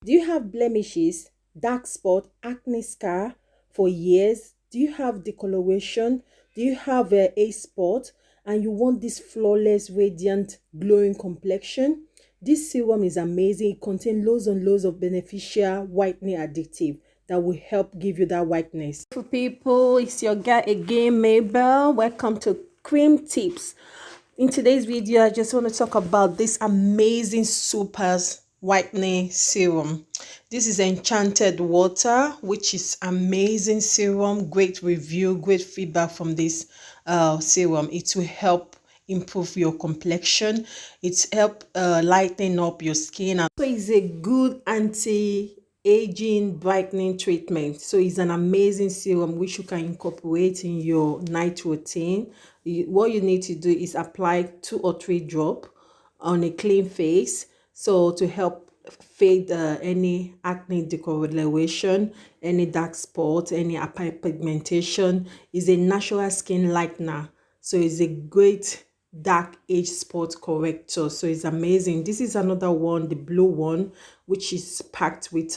Do you have blemishes, dark spot, acne scar for years? Do you have discoloration? Do you have a spot and you want this flawless, radiant, glowing complexion? This serum is amazing. It contains loads and loads of beneficial whitening additive that will help give you that whiteness. For people, it's your girl again, Mabel. Welcome to Cream Tips. In today's video, I just want to talk about this amazing Supers Whitening Serum. This is Enchanted Water, which is amazing serum. Great review, great feedback from this serum. It will help improve your complexion. It's help lighten up your skin. So it's a good anti-aging brightening treatment. So it's an amazing serum which you can incorporate in your night routine. What you need to do is apply 2 or 3 drops on a clean face, so to help fade any acne discoloration, any dark spot, any hyperpigmentation. Is a natural skin lightener, so it's a great dark age spot corrector. So it's amazing. This is another one, the blue one, which is packed with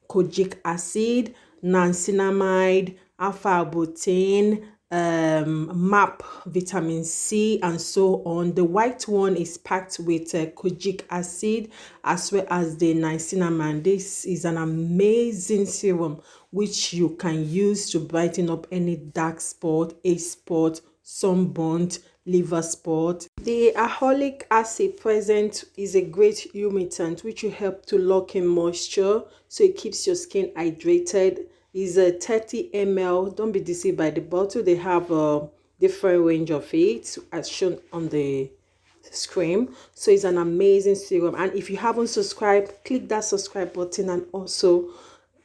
kojic acid, niacinamide, alpha-butane, MAP, vitamin C, and so on. The white one is packed with kojic acid as well as the niacinamide. This is an amazing serum which you can use to brighten up any dark spot, age spot, sunburnt, liver spot. The alcoholic acid present is a great humectant which will help to lock in moisture, so it keeps your skin hydrated. Is a 30 ml. Don't be deceived by the bottle. They have a different range of it as shown on the Scwm. So it's an amazing serum. And if you haven't subscribed, click that subscribe button and also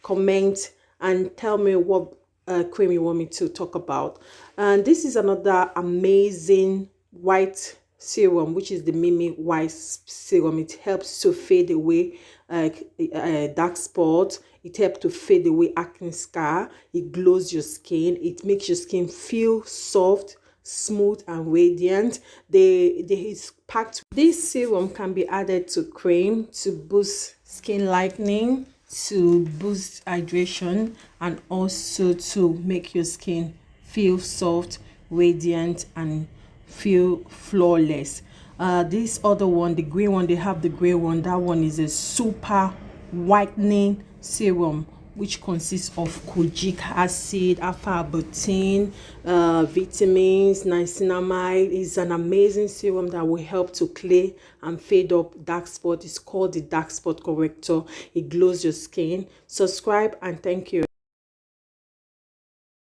comment and tell me what cream you want me to talk about. And this is another amazing white serum, which is the Mimi White Serum. It helps to fade away dark spot. It helps to fade away acne scar. It glows your skin. It makes your skin feel soft, smooth, and radiant. It's packed. This serum can be added to cream to boost skin lightening, to boost hydration, and also to make your skin feel soft, radiant, and feel flawless. This other one, the green one, they have the gray one. That one is a super whitening serum which consists of kojic acid, alpha-butane, vitamins, niacinamide. Is an amazing serum that will help to clear and fade up dark spot. It's called the dark spot corrector. It glows your skin. Subscribe and thank you.